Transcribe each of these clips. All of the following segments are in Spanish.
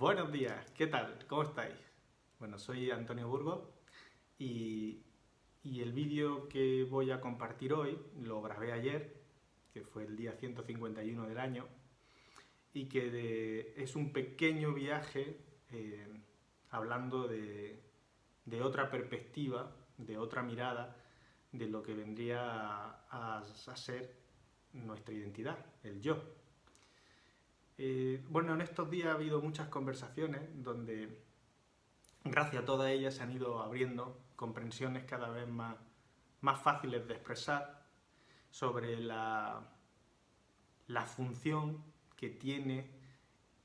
Buenos días, ¿qué tal? ¿Cómo estáis? Bueno, soy Antonio Burgos y, y el vídeo que voy a compartir hoy lo grabé ayer, que fue el día 151 del año, y que es un pequeño viaje hablando de otra perspectiva, de otra mirada, de lo que vendría a ser nuestra identidad, el yo. Bueno, en estos días ha habido muchas conversaciones donde, gracias a todas ellas, se han ido abriendo comprensiones cada vez más fáciles de expresar sobre la función que tiene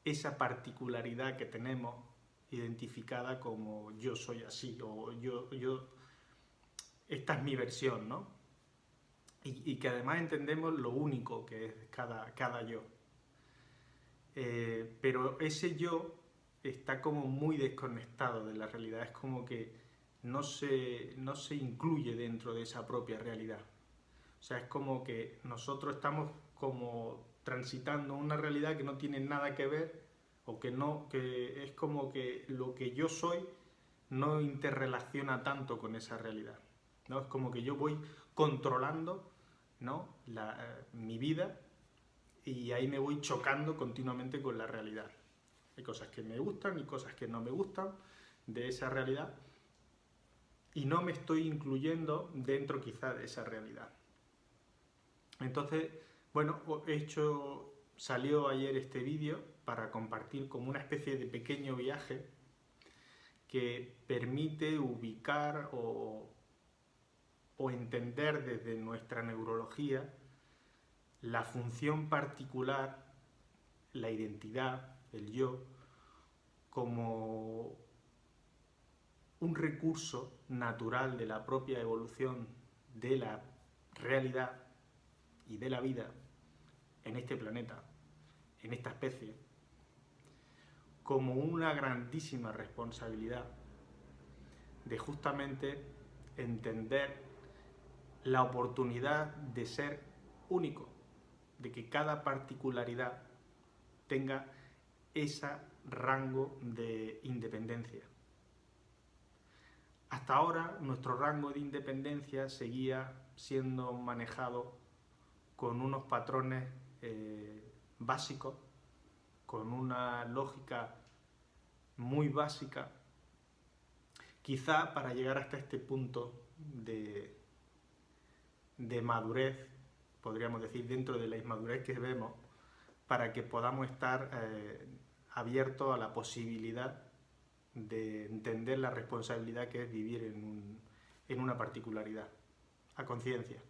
esa particularidad que tenemos identificada como yo soy así o esta es mi versión, ¿no? Y que además entendemos lo único que es cada yo. Pero ese yo está como muy desconectado de la realidad, es como que no se incluye dentro de esa propia realidad. O sea, es como que nosotros estamos como transitando una realidad que no tiene nada que ver o que es como que lo que yo soy no interrelaciona tanto con esa realidad, ¿no? Es como que yo voy controlando, ¿no? Mi vida y ahí me voy chocando continuamente con la realidad. Hay cosas que me gustan y cosas que no me gustan de esa realidad y no me estoy incluyendo dentro quizá de esa realidad. Entonces, bueno, salió ayer este vídeo para compartir como una especie de pequeño viaje que permite ubicar o entender desde nuestra neurología la función particular, la identidad, el yo, como un recurso natural de la propia evolución de la realidad y de la vida en este planeta, en esta especie, como una grandísima responsabilidad de justamente entender la oportunidad de ser único, de que cada particularidad tenga ese rango de independencia. Hasta ahora nuestro rango de independencia seguía siendo manejado con unos patrones básicos, con una lógica muy básica, quizá para llegar hasta este punto de madurez, podríamos decir, dentro de la inmadurez que vemos, para que podamos estar abiertos a la posibilidad de entender la responsabilidad que es vivir en una particularidad, a conciencia.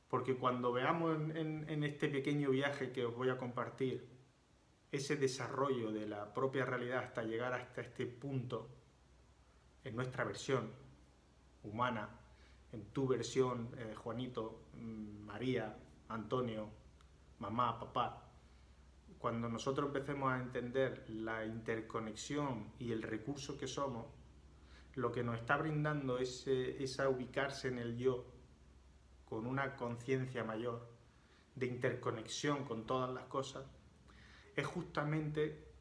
Porque cuando veamos en este pequeño viaje que os voy a compartir, ese desarrollo de la propia realidad hasta llegar hasta este punto, en nuestra versión humana, en tu versión, Juanito, María, Antonio, mamá, papá, cuando nosotros empecemos a entender la interconexión y el recurso que somos, lo que nos está brindando es ubicarse en el yo con una conciencia mayor de interconexión con todas las cosas, es justamente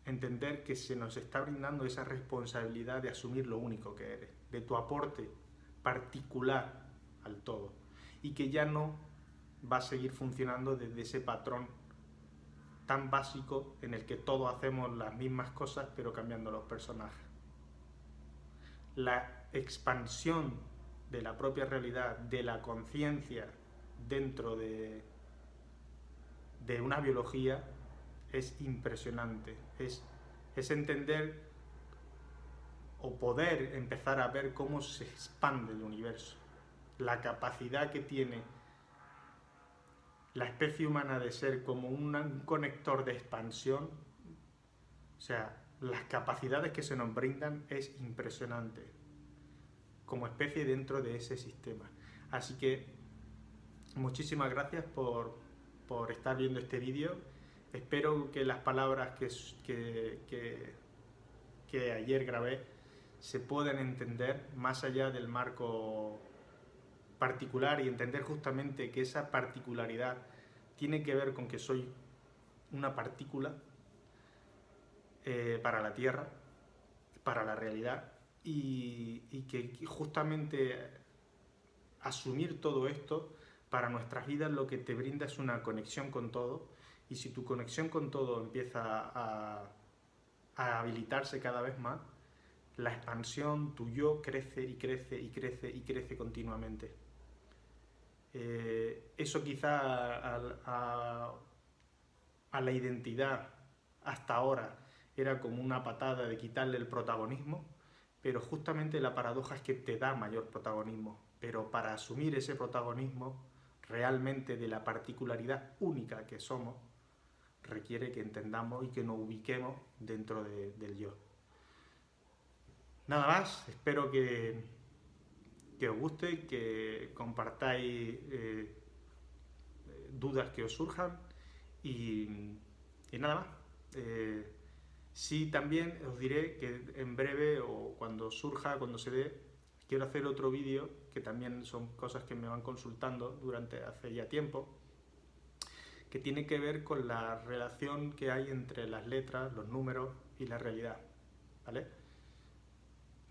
entender que se nos está brindando esa responsabilidad de asumir lo único que eres, de tu aporte particular al todo, y que ya no va a seguir funcionando desde ese patrón tan básico en el que todos hacemos las mismas cosas pero cambiando los personajes. La expansión de la propia realidad, de la conciencia dentro de una biología es impresionante, es entender o poder empezar a ver cómo se expande el universo, la capacidad que tiene la especie humana de ser como un conector de expansión. O sea, las capacidades que se nos brindan es impresionante como especie dentro de ese sistema. Así que muchísimas gracias por estar viendo este vídeo. Espero que las palabras que ayer grabé se puedan entender más allá del marco particular y entender justamente que esa particularidad tiene que ver con que soy una partícula para la Tierra, para la realidad, y que justamente asumir todo esto para nuestras vidas lo que te brinda es una conexión con todo, y si tu conexión con todo empieza a habilitarse cada vez más, la expansión, tu yo crece y crece y crece y crece continuamente. Eso quizá a la identidad hasta ahora era como una patada de quitarle el protagonismo, pero justamente la paradoja es que te da mayor protagonismo. Pero para asumir ese protagonismo realmente de la particularidad única que somos, requiere que entendamos y que nos ubiquemos dentro del yo. Nada más, espero que os guste, que compartáis dudas que os surjan y nada más. Sí, también os diré que en breve o cuando surja, cuando se dé, quiero hacer otro vídeo, que también son cosas que me van consultando durante hace ya tiempo, que tiene que ver con la relación que hay entre las letras, los números y la realidad, ¿vale?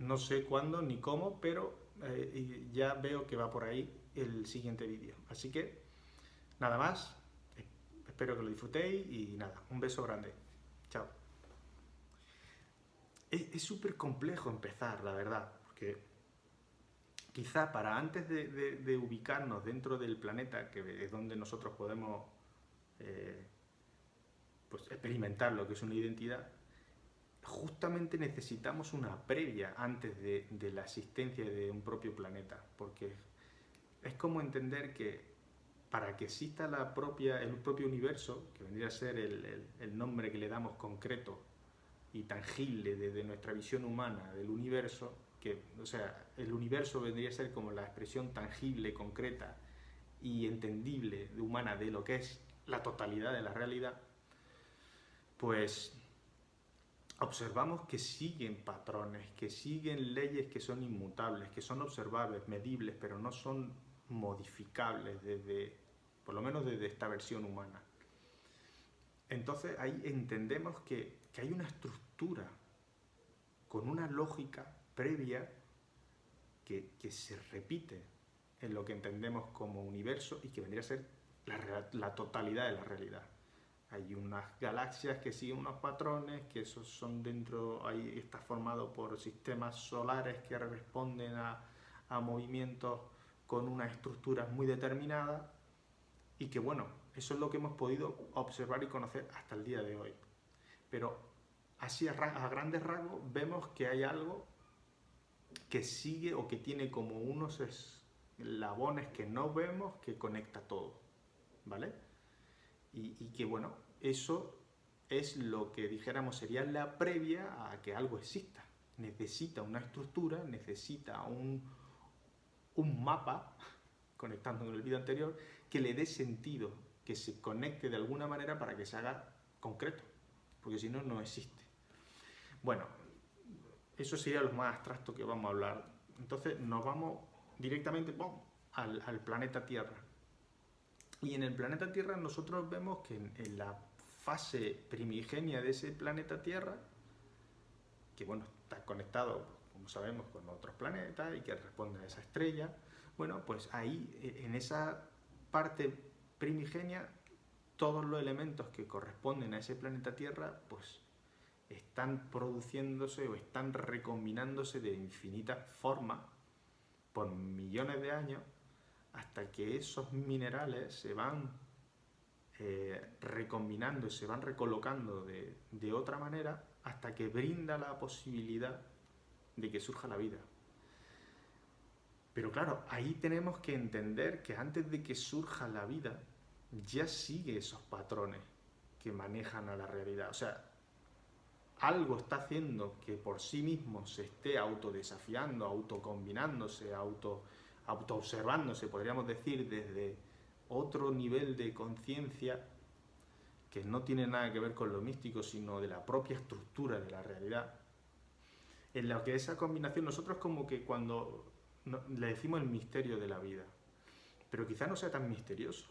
No sé cuándo ni cómo, pero ya veo que va por ahí el siguiente vídeo. Así que, nada más, espero que lo disfrutéis y nada, un beso grande. Chao. Es súper complejo empezar, la verdad, porque quizá para antes de ubicarnos dentro del planeta, que es donde nosotros podemos eh, pues experimentar lo que es una identidad, justamente necesitamos una previa antes de la existencia de un propio planeta, porque es como entender que para que exista el propio universo, que vendría a ser el nombre que le damos concreto y tangible desde nuestra visión humana del universo, que, o sea, el universo vendría a ser como la expresión tangible, concreta y entendible humana de lo que es la totalidad de la realidad, pues observamos que siguen patrones, que siguen leyes que son inmutables, que son observables, medibles, pero no son modificables por lo menos desde esta versión humana. Entonces ahí entendemos que hay una estructura con una lógica previa que se repite en lo que entendemos como universo y que vendría a ser la totalidad de la realidad. Hay unas galaxias que siguen unos patrones, que esos son dentro, ahí está formado por sistemas solares que responden a movimientos con unas estructuras muy determinadas y que bueno, eso es lo que hemos podido observar y conocer hasta el día de hoy. Pero así a grandes rasgos vemos que hay algo que sigue o que tiene como unos eslabones que no vemos que conecta todo, ¿vale? Y que bueno, eso es lo que dijéramos sería la previa a que algo exista. Necesita una estructura, necesita un mapa, conectando con el vídeo anterior, que le dé sentido, que se conecte de alguna manera para que se haga concreto, porque si no, no existe. Bueno, eso sería lo más abstracto que vamos a hablar. Entonces nos vamos directamente al planeta Tierra. Y en el planeta Tierra nosotros vemos que en la fase primigenia de ese planeta Tierra, que bueno, está conectado, como sabemos, con otros planetas y que responde a esa estrella, bueno, pues ahí, en esa parte primigenia, todos los elementos que corresponden a ese planeta Tierra, pues están produciéndose o están recombinándose de infinitas formas por millones de años hasta que esos minerales se van recombinando y se van recolocando de otra manera hasta que brinda la posibilidad de que surja la vida. Pero claro, ahí tenemos que entender que antes de que surja la vida ya sigue esos patrones que manejan a la realidad. O sea, algo está haciendo que por sí mismo se esté autodesafiando, autocombinándose, autoobservándose, podríamos decir, desde otro nivel de conciencia que no tiene nada que ver con lo místico, sino de la propia estructura de la realidad. En la que esa combinación, nosotros como que cuando le decimos el misterio de la vida, pero quizás no sea tan misterioso,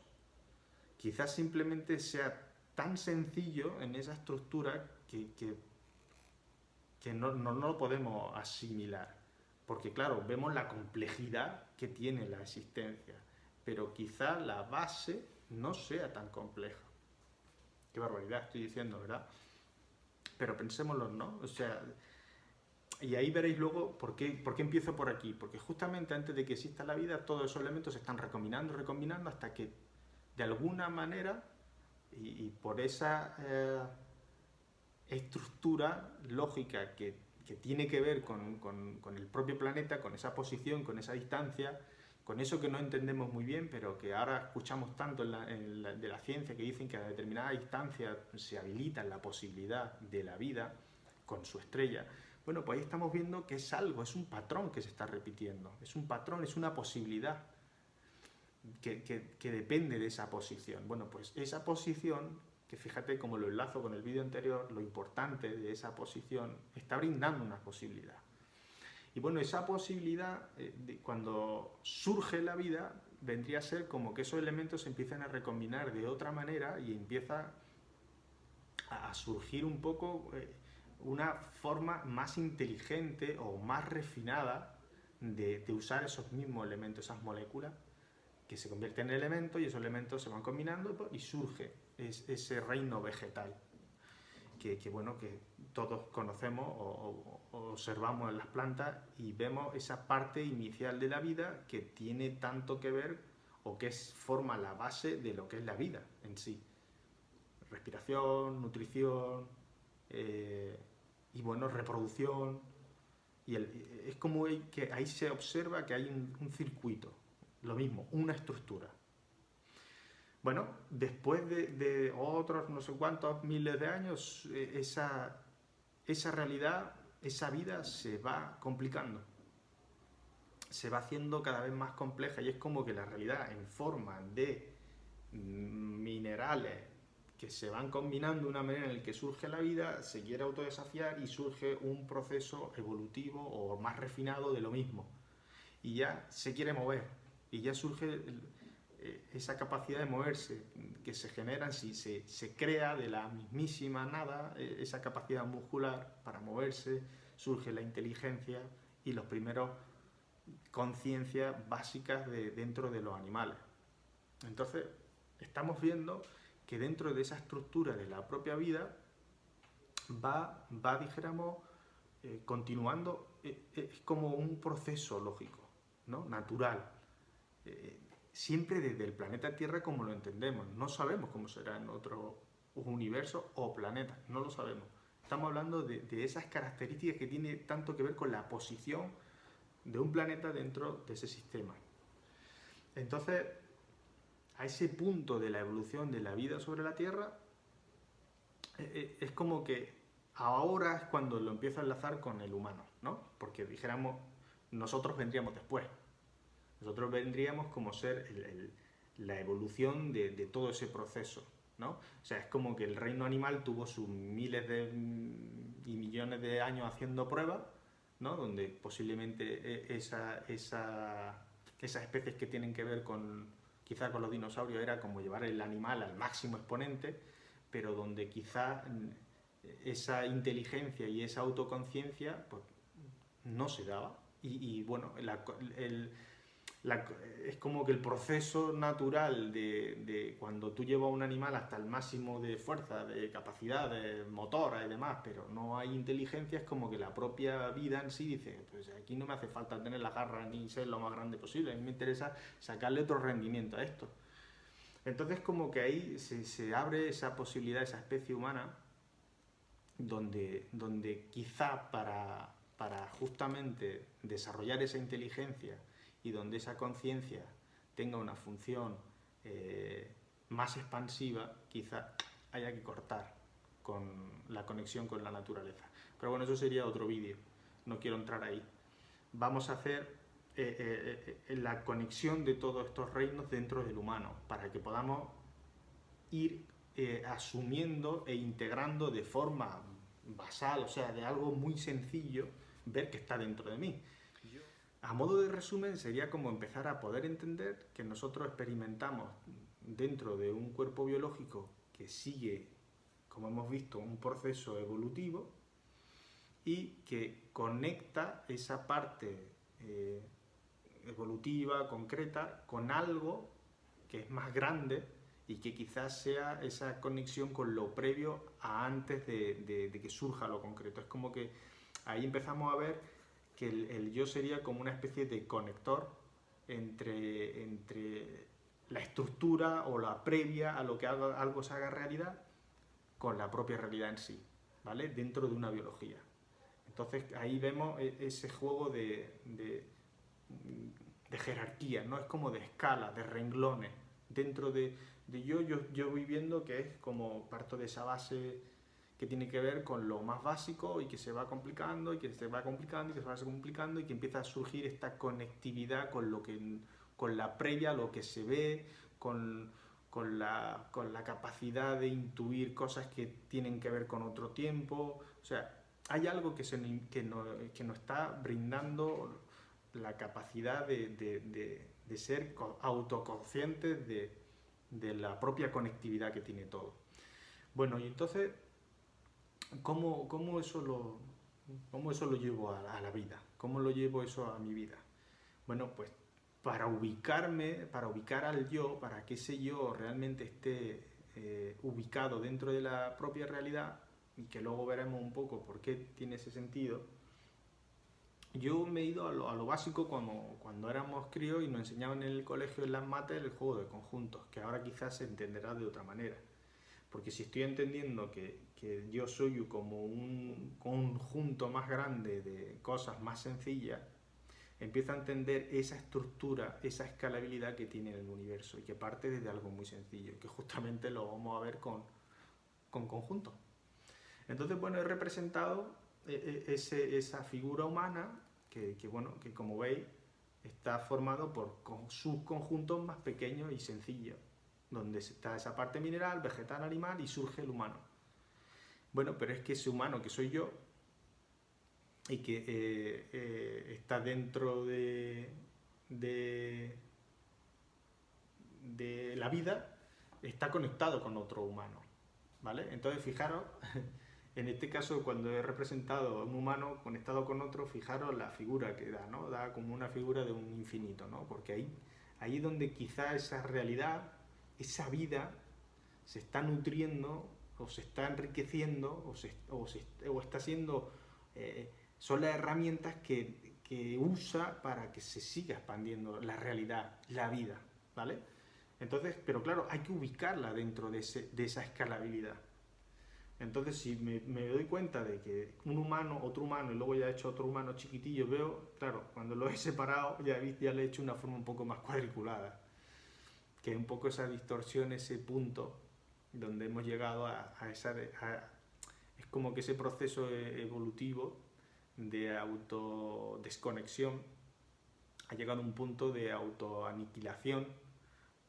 quizás simplemente sea tan sencillo en esa estructura que que no lo podemos asimilar. Porque claro, vemos la complejidad que tiene la existencia, pero quizá la base no sea tan compleja. Qué barbaridad estoy diciendo, ¿verdad? Pero pensémoslo, ¿no? O sea, y ahí veréis luego por qué empiezo por aquí. Porque justamente antes de que exista la vida, todos esos elementos se están recombinando hasta que, de alguna manera, y por esa estructura lógica que tiene que ver con el propio planeta, con esa posición, con esa distancia, con eso que no entendemos muy bien, pero que ahora escuchamos tanto de la ciencia, que dicen que a determinada distancia se habilita la posibilidad de la vida con su estrella. Bueno, pues ahí estamos viendo que es algo, es un patrón que se está repitiendo, es un patrón, es una posibilidad que depende de esa posición. Bueno, pues esa posición, que fíjate cómo lo enlazo con el vídeo anterior, lo importante de esa posición, está brindando una posibilidad. Y bueno, esa posibilidad, cuando surge la vida, vendría a ser como que esos elementos se empiezan a recombinar de otra manera y empieza a surgir un poco una forma más inteligente o más refinada de usar esos mismos elementos, esas moléculas, que se convierten en elementos y esos elementos se van combinando y surge ese reino vegetal bueno, que todos conocemos o observamos en las plantas y vemos esa parte inicial de la vida que tiene tanto que ver o que forma la base de lo que es la vida en sí. Respiración, nutrición y bueno, reproducción. Y es como que ahí se observa que hay un circuito, lo mismo, una estructura. Bueno, después de otros no sé cuántos miles de años, esa realidad, esa vida se va complicando, se va haciendo cada vez más compleja y es como que la realidad en forma de minerales que se van combinando de una manera en la que surge la vida, se quiere autodesafiar y surge un proceso evolutivo o más refinado de lo mismo. Y ya se quiere mover y ya surge esa capacidad de moverse que se genera, si se crea de la mismísima nada, esa capacidad muscular para moverse, surge la inteligencia y los primeros conciencias básicas dentro de los animales. Entonces, estamos viendo que dentro de esa estructura de la propia vida va dijéramos, continuando, es como un proceso lógico, ¿no? Natural. Siempre desde el planeta Tierra como lo entendemos. No sabemos cómo será en otro universo o planeta, no lo sabemos. Estamos hablando de esas características que tienen tanto que ver con la posición de un planeta dentro de ese sistema. Entonces, a ese punto de la evolución de la vida sobre la Tierra, es como que ahora es cuando lo empiezo a enlazar con el humano, ¿no? Porque dijéramos, nosotros vendríamos después. Nosotros vendríamos como ser la evolución de todo ese proceso, ¿no? O sea, es como que el reino animal tuvo sus miles y millones de años haciendo pruebas, ¿no? Donde posiblemente esas especies que tienen que ver quizá con los dinosaurios era como llevar el animal al máximo exponente, pero donde quizá esa inteligencia y esa autoconciencia pues, no se daba. Y bueno, es como que el proceso natural de cuando tú llevas a un animal hasta el máximo de fuerza, de capacidad, de motora y demás, pero no hay inteligencia, es como que la propia vida en sí dice, pues aquí no me hace falta tener las garras ni ser lo más grande posible, a mí me interesa sacarle otro rendimiento a esto. Entonces como que ahí se abre esa posibilidad, esa especie humana, donde quizá para justamente desarrollar esa inteligencia y donde esa conciencia tenga una función más expansiva, quizá haya que cortar con la conexión con la naturaleza. Pero bueno, eso sería otro vídeo, no quiero entrar ahí. Vamos a hacer la conexión de todos estos reinos dentro del humano, para que podamos ir asumiendo e integrando de forma basal, o sea, de algo muy sencillo, ver que está dentro de mí. A modo de resumen, sería como empezar a poder entender que nosotros experimentamos dentro de un cuerpo biológico que sigue, como hemos visto, un proceso evolutivo y que conecta esa parte evolutiva, concreta, con algo que es más grande y que quizás sea esa conexión con lo previo a antes de que surja lo concreto. Es como que ahí empezamos a ver que el yo sería como una especie de conector entre la estructura o la previa a lo que algo se haga realidad con la propia realidad en sí, ¿vale? Dentro de una biología. Entonces ahí vemos ese juego de jerarquía, ¿no? Es como de escala, de renglones. Dentro de yo voy viendo que es como parto de esa base que tiene que ver con lo más básico y que se va complicando y que se va complicando y que se va complicando y que empieza a surgir esta conectividad con la previa, lo que se ve, con la capacidad de intuir cosas que tienen que ver con otro tiempo. O sea, hay algo que nos está brindando la capacidad de ser autoconscientes de la propia conectividad que tiene todo. Bueno, y entonces, ¿cómo eso lo llevo a la vida? ¿Cómo lo llevo eso a mi vida? Bueno, pues para ubicar al yo, para que ese yo realmente esté ubicado dentro de la propia realidad, y que luego veremos un poco por qué tiene ese sentido, yo me he ido a lo básico cuando éramos críos y nos enseñaban en el colegio, en las mates, el juego de conjuntos, que ahora quizás se entenderá de otra manera. Porque si estoy entendiendo que yo soy como un conjunto más grande de cosas más sencillas, empiezo a entender esa estructura, esa escalabilidad que tiene el universo y que parte desde algo muy sencillo, que justamente lo vamos a ver con conjuntos. Entonces, bueno, he representado esa figura humana que, como veis, está formado por subconjuntos más pequeños y sencillos, donde está esa parte mineral, vegetal, animal y surge el humano. Bueno, pero es que ese humano que soy yo y que está dentro de la vida, está conectado con otro humano, ¿vale? Entonces, fijaros, en este caso, cuando he representado a un humano conectado con otro, fijaros la figura que da, ¿no? Da como una figura de un infinito, ¿no? Porque ahí es donde quizá esa realidad, esa vida, se está nutriendo o se está enriqueciendo o está siendo... son las herramientas que usa para que se siga expandiendo la realidad, la vida, ¿vale? Entonces, pero claro, hay que ubicarla dentro de esa escalabilidad. Entonces, si me doy cuenta de que un humano, otro humano, y luego ya he hecho otro humano chiquitillo, veo, claro, cuando lo he separado, ya le he hecho una forma un poco más cuadriculada, que es un poco esa distorsión, ese punto donde hemos llegado es como que ese proceso evolutivo de autodesconexión ha llegado a un punto de autoaniquilación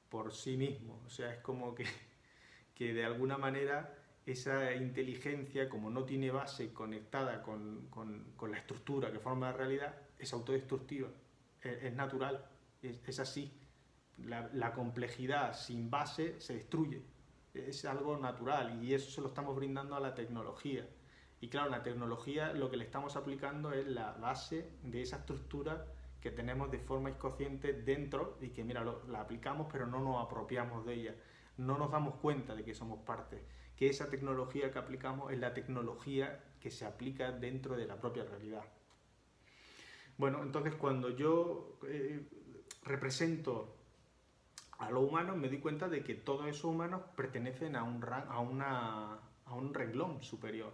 por sí mismo. O sea, es como que de alguna manera esa inteligencia, como no tiene base conectada con la estructura que forma la realidad, es autodestructiva, es natural, es así. La complejidad sin base se destruye, es algo natural y eso se lo estamos brindando a la tecnología. Y claro, la tecnología lo que le estamos aplicando es la base de esa estructura que tenemos de forma inconsciente dentro y que, mira, la aplicamos pero no nos apropiamos de ella, no nos damos cuenta de que somos parte, que esa tecnología que aplicamos es la tecnología que se aplica dentro de la propia realidad. Bueno, entonces cuando yo represento a los humanos, me doy cuenta de que todos esos humanos pertenecen a un renglón superior,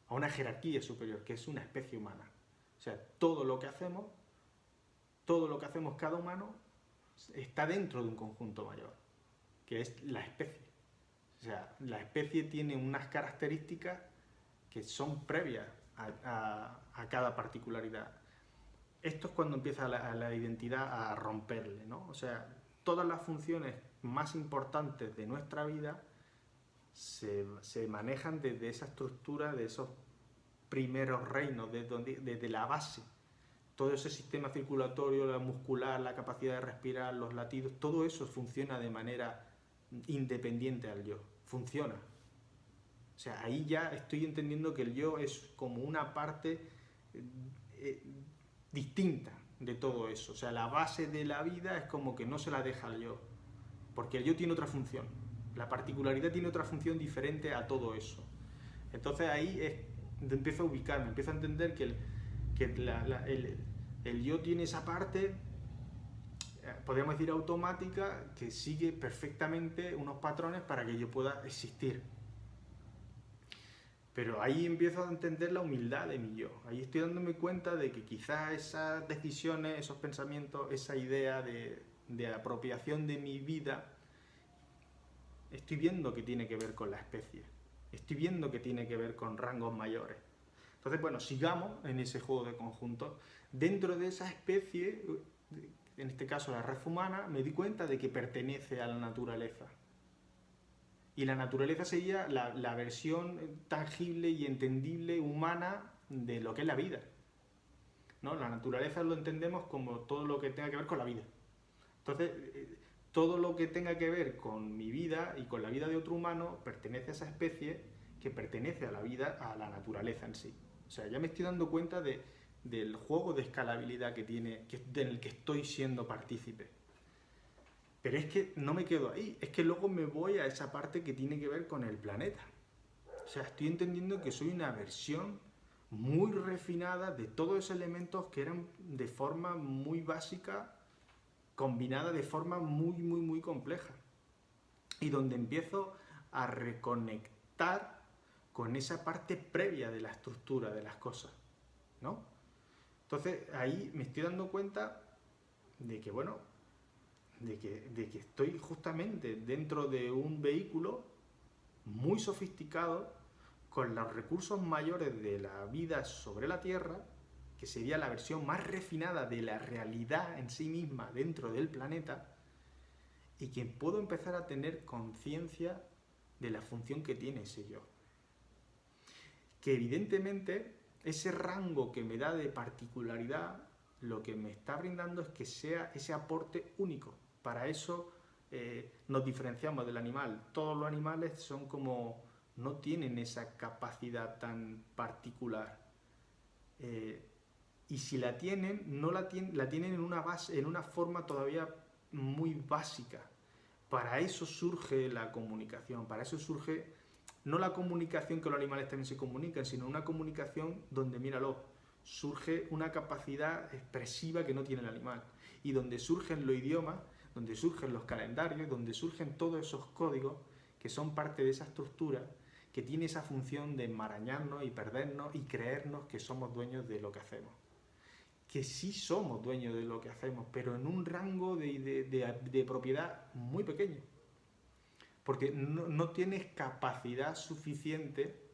a una jerarquía superior, que es una especie humana. O sea, todo lo que hacemos cada humano está dentro de un conjunto mayor, que es la especie. O sea, la especie tiene unas características que son previas a cada particularidad. Esto es cuando empieza la identidad a romperle, ¿no? O sea, todas las funciones más importantes de nuestra vida se manejan desde esa estructura, de esos primeros reinos, desde la base. Todo ese sistema circulatorio, la muscular, la capacidad de respirar, los latidos, todo eso funciona de manera independiente al yo. Funciona. sea, ahí ya estoy entendiendo que el yo es como una parte eh, distinta de todo eso. O sea, la base de la vida es como que no se la deja al yo, porque el yo tiene otra función. La particularidad tiene otra función diferente a todo eso. Entonces ahí empiezo a ubicarme, empiezo a entender que el yo tiene esa parte, podríamos decir automática, que sigue perfectamente unos patrones para que yo pueda existir. Pero ahí empiezo a entender la humildad de mi yo. Ahí estoy dándome cuenta de que quizás esas decisiones, esos pensamientos, esa idea de apropiación de mi vida, estoy viendo que tiene que ver con la especie. Estoy viendo que tiene que ver con rangos mayores. Entonces, bueno, sigamos en ese juego de conjuntos. Dentro de esa especie, en este caso la raza humana, me di cuenta de que pertenece a la naturaleza. Y la naturaleza sería la versión tangible y entendible humana de lo que es la vida, ¿no? La naturaleza lo entendemos como todo lo que tenga que ver con la vida. Entonces, todo lo que tenga que ver con mi vida y con la vida de otro humano pertenece a esa especie que pertenece a la vida, a la naturaleza en sí. O sea, ya me estoy dando cuenta del juego de escalabilidad que tiene, en el que estoy siendo partícipe. Pero es que no me quedo ahí, es que luego me voy a esa parte que tiene que ver con el planeta. O sea, estoy entendiendo que soy una versión muy refinada de todos esos elementos que eran de forma muy básica, combinada de forma muy compleja. Y donde empiezo a reconectar con esa parte previa de la estructura de las cosas, ¿no? Entonces ahí me estoy dando cuenta de que, bueno, de que estoy justamente dentro de un vehículo muy sofisticado con los recursos mayores de la vida sobre la Tierra, que sería la versión más refinada de la realidad en sí misma dentro del planeta, y que puedo empezar a tener conciencia de la función que tiene ese yo. Que evidentemente ese rango que me da de particularidad lo que me está brindando es que sea ese aporte único. Para eso nos diferenciamos del animal. Todos los animales son como, no tienen esa capacidad tan particular. Y si la tienen, la tienen en una base, en una forma todavía muy básica. Para eso surge la comunicación, para eso surge no la comunicación que los animales también se comunican, sino una comunicación donde, míralo, surge una capacidad expresiva que no tiene el animal, y donde surgen los idiomas, donde surgen los calendarios, donde surgen todos esos códigos que son parte de esa estructura que tiene esa función de enmarañarnos y perdernos y creernos que somos dueños de lo que hacemos. Que sí somos dueños de lo que hacemos, pero en un rango de propiedad muy pequeño. Porque no tienes capacidad suficiente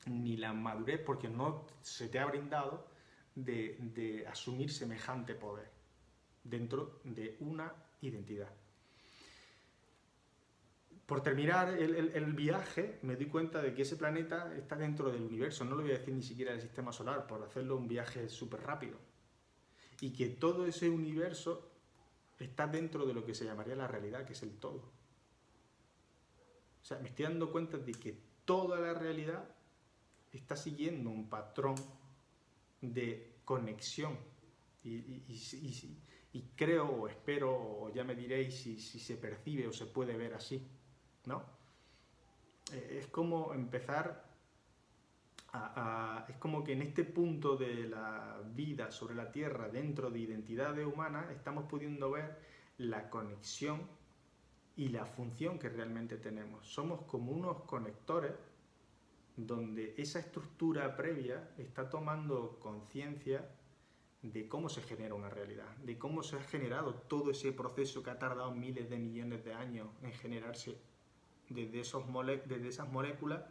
ni la madurez, porque no se te ha brindado de asumir semejante poder dentro de una identidad. Por terminar el viaje, me doy cuenta de que ese planeta está dentro del universo, no lo voy a decir ni siquiera del sistema solar, por hacerlo un viaje súper rápido. Y que todo ese universo está dentro de lo que se llamaría la realidad, que es el todo. O sea, me estoy dando cuenta de que toda la realidad está siguiendo un patrón de conexión. Y creo o espero, o ya me diréis si se percibe o se puede ver así, ¿no? Es como empezar es como que en este punto de la vida sobre la Tierra, dentro de identidades humanas, estamos pudiendo ver la conexión y la función que realmente tenemos. Somos como unos conectores donde esa estructura previa está tomando conciencia de cómo se genera una realidad, de cómo se ha generado todo ese proceso que ha tardado miles de millones de años en generarse desde esas moléculas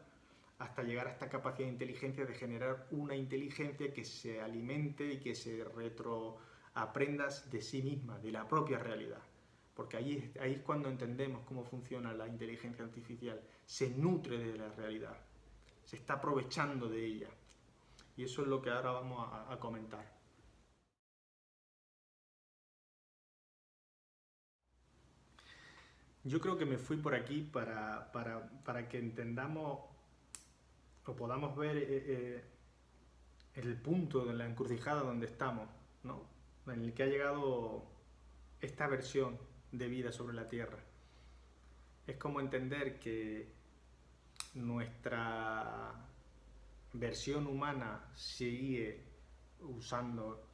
hasta llegar a esta capacidad de inteligencia de generar una inteligencia que se alimente y que se retroaprenda de sí misma, de la propia realidad. Porque ahí es cuando entendemos cómo funciona la inteligencia artificial. Se nutre de la realidad, se está aprovechando de ella. Y eso es lo que ahora vamos a comentar. Yo creo que me fui por aquí para que entendamos o podamos ver el punto de la encrucijada donde estamos, ¿no? En el que ha llegado esta versión de vida sobre la Tierra. Es como entender que nuestra versión humana sigue usando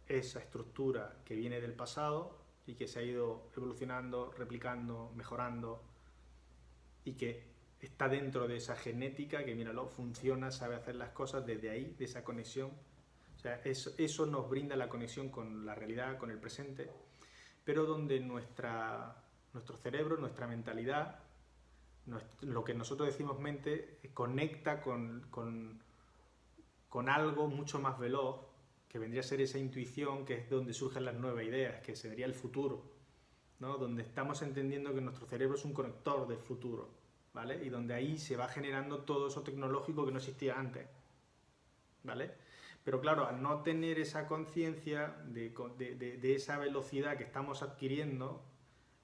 esa estructura que viene del pasado y que se ha ido evolucionando, replicando, mejorando, y que está dentro de esa genética que, míralo, funciona, sabe hacer las cosas desde ahí, de esa conexión. O sea, eso nos brinda la conexión con la realidad, con el presente, pero donde nuestro cerebro, nuestra mentalidad, lo que nosotros decimos mente, conecta con algo mucho más veloz, que vendría a ser esa intuición, que es donde surgen las nuevas ideas, que sería el futuro, ¿no? Donde estamos entendiendo que nuestro cerebro es un conector del futuro, ¿vale? Y donde ahí se va generando todo eso tecnológico que no existía antes, ¿vale? Pero claro, al no tener esa conciencia de esa velocidad que estamos adquiriendo,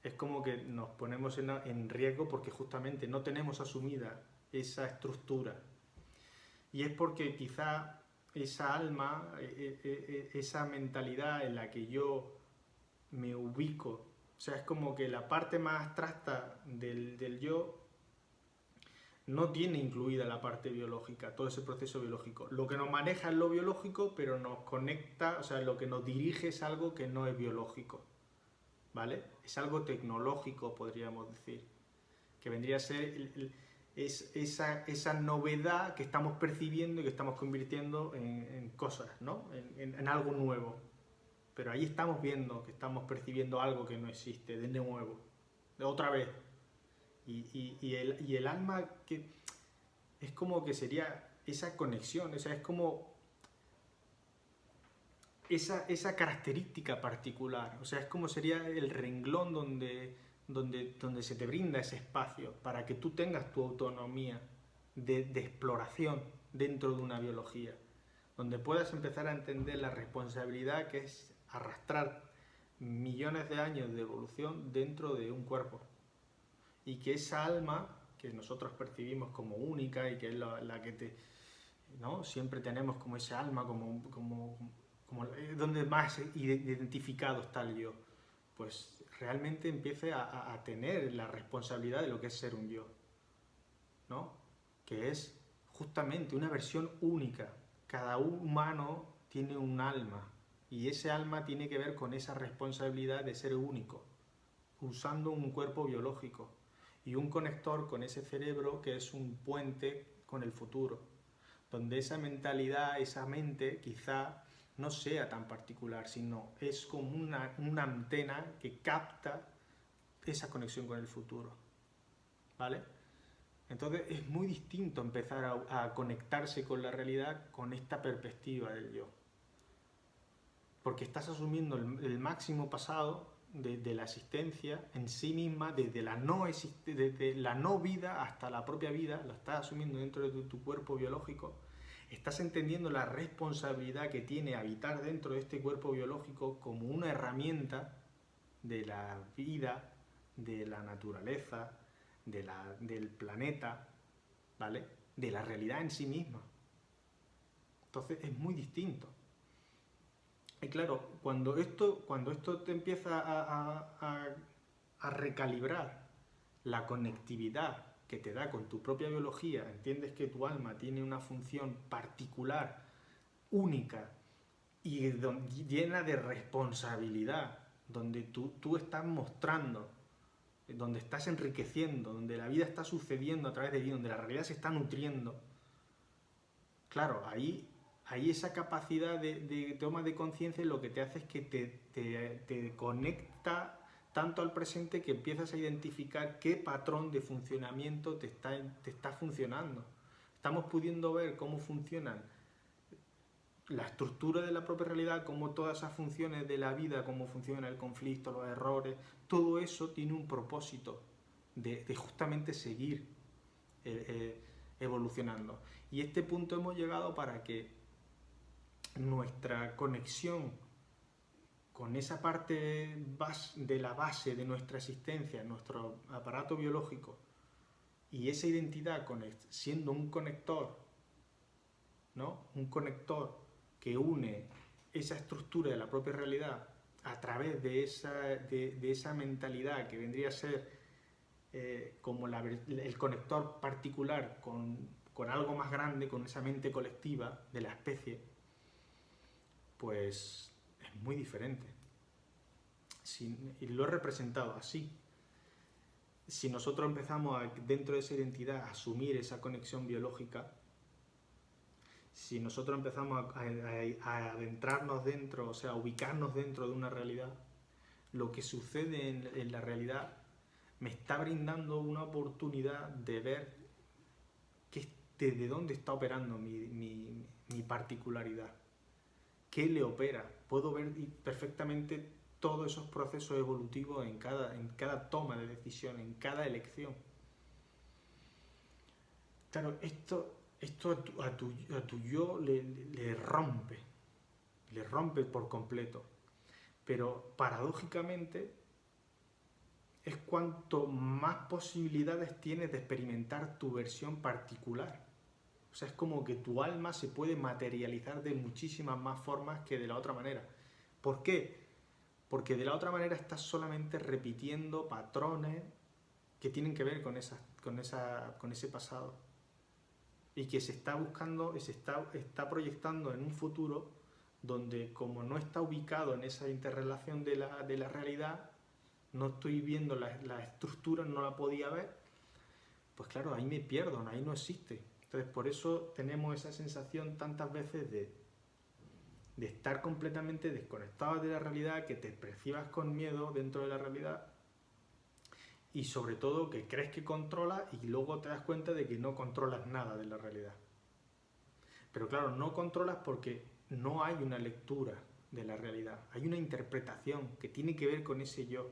es como que nos ponemos en riesgo porque justamente no tenemos asumida esa estructura. Y es porque quizá esa alma, esa mentalidad en la que yo me ubico, o sea, es como que la parte más abstracta del yo no tiene incluida la parte biológica, todo ese proceso biológico. Lo que nos maneja es lo biológico, pero nos conecta, o sea, lo que nos dirige es algo que no es biológico, ¿vale? Es algo tecnológico, podríamos decir, que vendría a ser esa novedad que estamos percibiendo y que estamos convirtiendo en cosas, ¿no? En algo nuevo. Pero ahí estamos viendo que estamos percibiendo algo que no existe, de nuevo, de otra vez. Y el alma que es como que sería esa conexión, o sea, es como esa característica particular, o sea, es como sería el renglón donde se te brinda ese espacio para que tú tengas tu autonomía de exploración dentro de una biología, donde puedas empezar a entender la responsabilidad que es arrastrar millones de años de evolución dentro de un cuerpo, y que esa alma que nosotros percibimos como única y que es la que ¿no? Siempre tenemos como ese alma, como donde más identificado está el yo, pues realmente empiece a tener la responsabilidad de lo que es ser un yo, ¿no? Que es justamente una versión única. Cada humano tiene un alma y ese alma tiene que ver con esa responsabilidad de ser único, usando un cuerpo biológico y un conector con ese cerebro que es un puente con el futuro, donde esa mentalidad, esa mente quizá no sea tan particular, sino es como una antena que capta esa conexión con el futuro, ¿vale? Entonces es muy distinto empezar a conectarse con la realidad con esta perspectiva del yo, porque estás asumiendo el máximo pasado de la existencia en sí misma, desde la no vida hasta la propia vida, la estás asumiendo dentro de tu cuerpo biológico. Estás entendiendo la responsabilidad que tiene habitar dentro de este cuerpo biológico como una herramienta de la vida, de la naturaleza, del planeta, ¿vale? De la realidad en sí misma. Entonces es muy distinto. Y claro, cuando esto te empieza a recalibrar la conectividad que te da con tu propia biología, entiendes que tu alma tiene una función particular, única y llena de responsabilidad, donde tú estás mostrando, donde estás enriqueciendo, donde la vida está sucediendo a través de ti, donde la realidad se está nutriendo. Claro, ahí esa capacidad de toma de conciencia lo que te hace es que te conecta tanto al presente que empiezas a identificar qué patrón de funcionamiento te está funcionando. Estamos pudiendo ver cómo funcionan la estructura de la propia realidad, cómo todas esas funciones de la vida, cómo funciona el conflicto, los errores, todo eso tiene un propósito de justamente seguir evolucionando. Y a este punto hemos llegado para que nuestra conexión con esa parte de la base de nuestra existencia, nuestro aparato biológico, Y esa identidad, siendo un conector, ¿no? Un conector que une esa estructura de la propia realidad a través de esa mentalidad que vendría a ser como el conector particular con algo más grande, con esa mente colectiva de la especie, pues es muy diferente. Y lo he representado así. Si nosotros empezamos dentro de esa identidad a asumir esa conexión biológica, si nosotros empezamos a adentrarnos dentro, o sea, a ubicarnos dentro de una realidad, lo que sucede en la realidad me está brindando una oportunidad de ver desde dónde está operando mi particularidad, qué le opera. Puedo ver perfectamente todos esos procesos evolutivos en cada toma de decisión, en cada elección. Claro, esto a tu yo le rompe por completo. Pero paradójicamente es cuanto más posibilidades tienes de experimentar tu versión particular. O sea, es como que tu alma se puede materializar de muchísimas más formas que de la otra manera. ¿Por qué? Porque de la otra manera estás solamente repitiendo patrones que tienen que ver con ese pasado. Y que se está buscando, está proyectando en un futuro donde, como no está ubicado en esa interrelación de la realidad, no estoy viendo la estructura, no la podía ver, pues claro, ahí me pierdo, ahí no existe. Entonces, por eso tenemos esa sensación tantas veces de estar completamente desconectados de la realidad, que te percibas con miedo dentro de la realidad y sobre todo que crees que controlas y luego te das cuenta de que no controlas nada de la realidad. Pero claro, no controlas porque no hay una lectura de la realidad, hay una interpretación que tiene que ver con ese yo,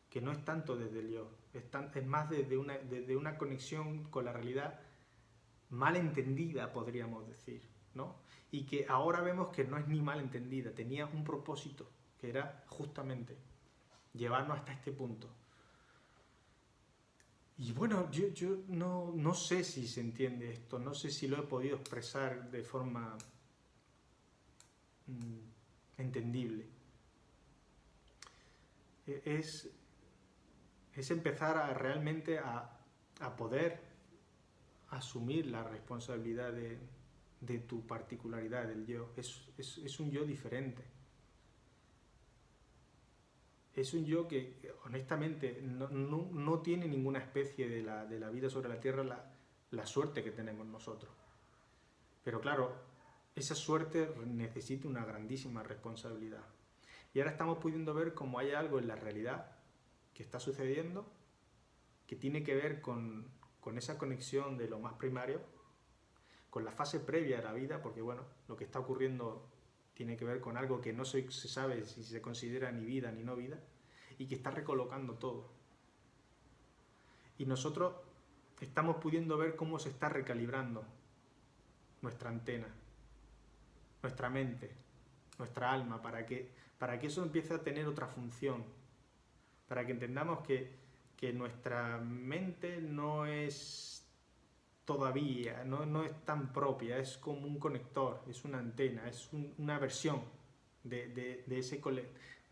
que no es tanto desde el yo, es más desde una conexión con la realidad mal entendida, podríamos decir, ¿no? Y que ahora vemos que no es ni mal entendida, tenía un propósito, que era justamente llevarnos hasta este punto. Y bueno, yo no sé si se entiende esto, no sé si lo he podido expresar de forma entendible. Es empezar realmente a poder asumir la responsabilidad de tu particularidad, del yo. Es un yo diferente. Es un yo que, honestamente, no tiene ninguna especie de la vida sobre la Tierra la suerte que tenemos nosotros. Pero claro, esa suerte necesita una grandísima responsabilidad. Y ahora estamos pudiendo ver cómo hay algo en la realidad que está sucediendo que tiene que ver con esa conexión de lo más primario, con la fase previa de la vida, porque bueno, lo que está ocurriendo tiene que ver con algo que no se sabe si se considera ni vida ni no vida, y que está recolocando todo. Y nosotros estamos pudiendo ver cómo se está recalibrando nuestra antena, nuestra mente, nuestra alma, para que eso empiece a tener otra función, para que entendamos que nuestra mente no es todavía, no es tan propia, es como un conector, es una antena, es una versión de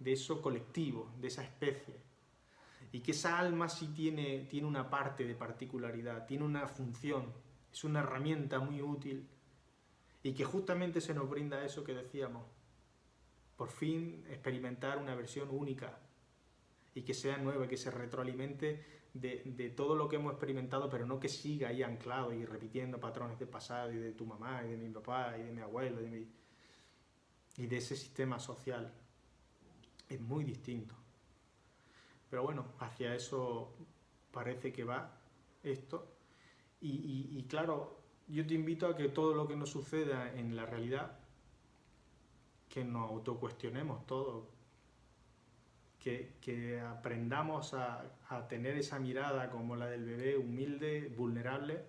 eso colectivo, de esa especie. Y que esa alma sí tiene una parte de particularidad, tiene una función, es una herramienta muy útil y que justamente se nos brinda eso que decíamos, por fin experimentar una versión única y que sea nueva, que se retroalimente de todo lo que hemos experimentado, pero no que siga ahí anclado y repitiendo patrones del pasado y de tu mamá y de mi papá y de mi abuelo y de ese sistema social. Es muy distinto. Pero bueno, hacia eso parece que va esto. Y claro, yo te invito a que todo lo que nos suceda en la realidad, que nos autocuestionemos todo, que aprendamos a tener esa mirada como la del bebé, humilde, vulnerable,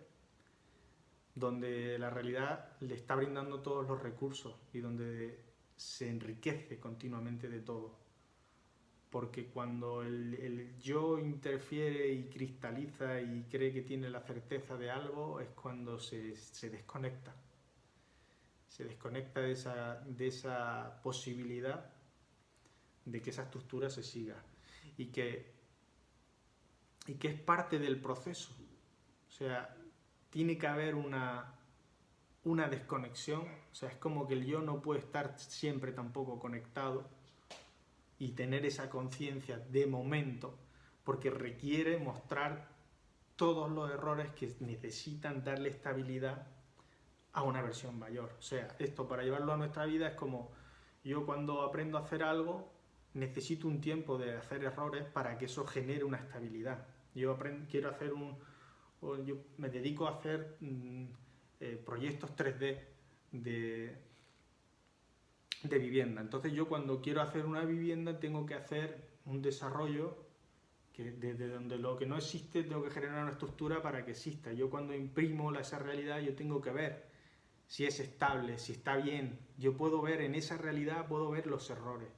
donde la realidad le está brindando todos los recursos y donde se enriquece continuamente de todo. porque cuando el yo interfiere y cristaliza y cree que tiene la certeza de algo, es cuando se desconecta. Se desconecta de esa posibilidad de que esa estructura se siga y que es parte del proceso. O sea, tiene que haber una desconexión. O sea, es como que el yo no puede estar siempre tampoco conectado y tener esa conciencia de momento, porque requiere mostrar todos los errores que necesitan darle estabilidad a una versión mayor. O sea, esto para llevarlo a nuestra vida es como yo cuando aprendo a hacer algo necesito un tiempo de hacer errores para que eso genere una estabilidad. Yo quiero hacer yo me dedico a hacer proyectos 3D de vivienda. Entonces yo cuando quiero hacer una vivienda tengo que hacer un desarrollo que desde donde lo que no existe tengo que generar una estructura para que exista. Yo cuando imprimo esa realidad yo tengo que ver si es estable, si está bien. Yo puedo ver en esa realidad, puedo ver los errores,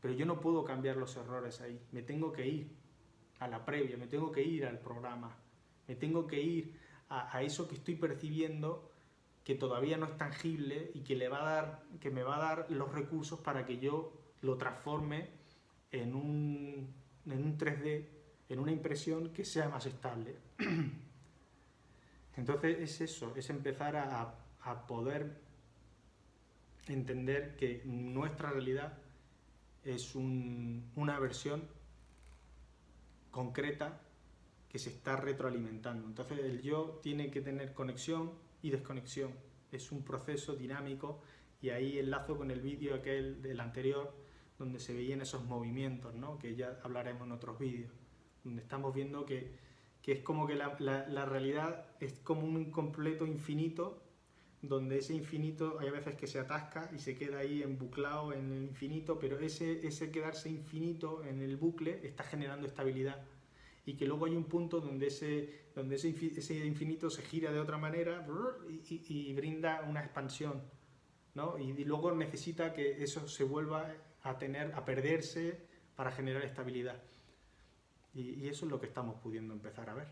pero yo no puedo cambiar los errores ahí. Me tengo que ir a la previa, me tengo que ir al programa, me tengo que ir a eso que estoy percibiendo que todavía no es tangible y que me va a dar los recursos para que yo lo transforme en un 3D, en una impresión que sea más estable. Entonces es eso, es empezar a poder entender que nuestra realidad es una versión concreta que se está retroalimentando. Entonces el yo tiene que tener conexión y desconexión. Es un proceso dinámico y ahí enlazo con el vídeo aquel del anterior donde se veían esos movimientos, ¿no? Que ya hablaremos en otros vídeos, donde estamos viendo que es como que la realidad es como un completo infinito, donde ese infinito hay veces que se atasca y se queda ahí embuclado en el infinito, pero ese quedarse infinito en el bucle está generando estabilidad. Y que luego hay un punto donde ese infinito se gira de otra manera y brinda una expansión, ¿no? Y luego necesita que eso se vuelva a perderse para generar estabilidad. Y eso es lo que estamos pudiendo empezar a ver.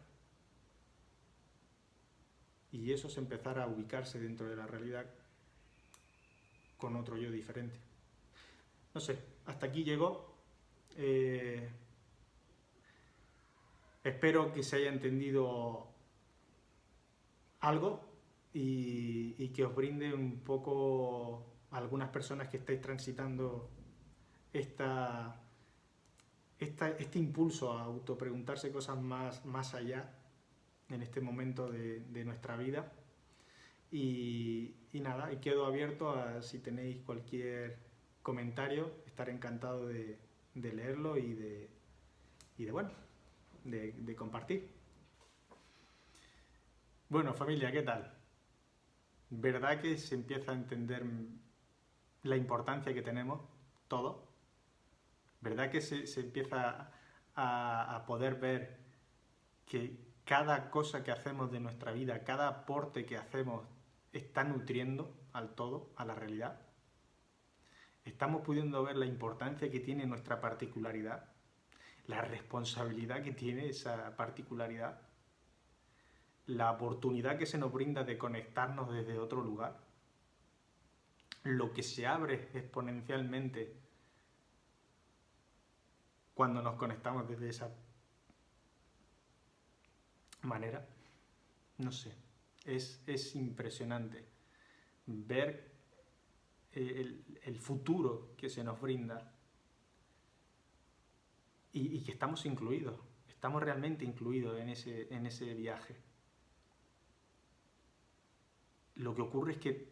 Y eso es empezar a ubicarse dentro de la realidad con otro yo diferente. No sé, hasta aquí llegó. Espero que se haya entendido algo y que os brinde un poco a algunas personas que estáis transitando este impulso a autopreguntarse cosas más allá en este momento de nuestra vida. Y nada, y quedo abierto a si tenéis cualquier comentario, estaré encantado de leerlo y de compartir. Bueno, familia, ¿qué tal? ¿Verdad que se empieza a entender la importancia que tenemos todos? ¿Verdad que se empieza a poder ver que cada cosa que hacemos de nuestra vida, cada aporte que hacemos está nutriendo al todo, a la realidad? ¿Estamos pudiendo ver la importancia que tiene nuestra particularidad? La responsabilidad que tiene esa particularidad, la oportunidad que se nos brinda de conectarnos desde otro lugar, lo que se abre exponencialmente cuando nos conectamos desde esa manera. No sé, es impresionante ver el futuro que se nos brinda y que estamos incluidos, estamos realmente incluidos en ese viaje. Lo que ocurre es que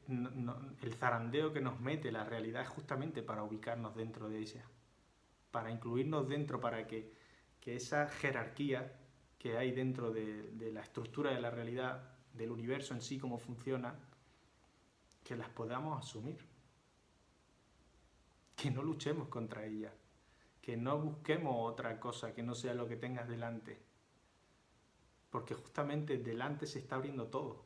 el zarandeo que nos mete la realidad es justamente para ubicarnos dentro de ella, para incluirnos dentro, para que esa jerarquía que hay dentro de la estructura de la realidad, del universo en sí, cómo funciona, que las podamos asumir, que no luchemos contra ella, que no busquemos otra cosa que no sea lo que tengas delante, porque justamente delante se está abriendo todo.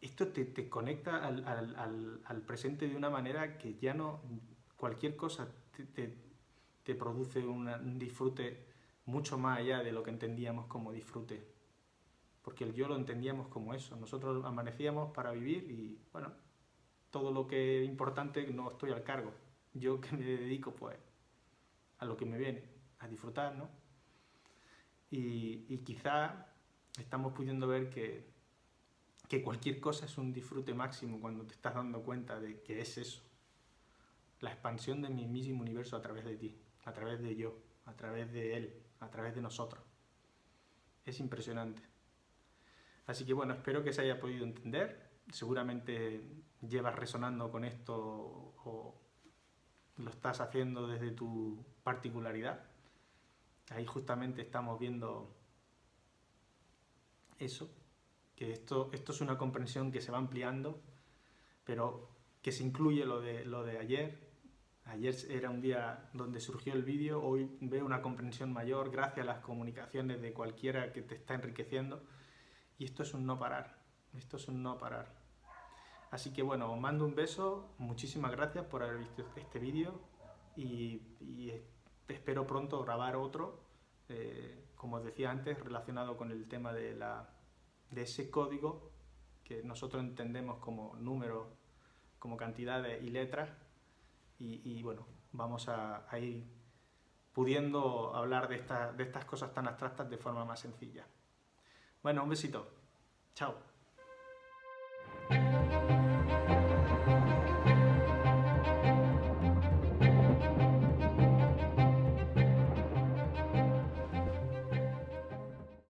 Esto te conecta al presente de una manera que ya no cualquier cosa te produce un disfrute mucho más allá de lo que entendíamos como disfrute. Porque el yo lo entendíamos como eso. Nosotros amanecíamos para vivir y, bueno, todo lo que es importante no estoy al cargo. Yo que me dedico, pues, a lo que me viene, a disfrutar, ¿no? Y quizá estamos pudiendo ver que cualquier cosa es un disfrute máximo cuando te estás dando cuenta de que es eso. La expansión de mi mismo universo a través de ti, a través de yo, a través de él, a través de nosotros. Es impresionante. Así que bueno, espero que se haya podido entender. Seguramente llevas resonando con esto o lo estás haciendo desde tu particularidad. Ahí justamente estamos viendo eso, que esto es una comprensión que se va ampliando, pero que se incluye lo de ayer. Ayer era un día donde surgió el vídeo, hoy veo una comprensión mayor gracias a las comunicaciones de cualquiera que te está enriqueciendo, y esto es un no parar, esto es un no parar. Así que bueno, os mando un beso, muchísimas gracias por haber visto este vídeo y espero pronto grabar otro, como os decía antes, relacionado con el tema de ese código que nosotros entendemos como números, como cantidades y letras, y bueno, vamos a ir pudiendo hablar de estas cosas tan abstractas de forma más sencilla. Bueno, un besito. Chao.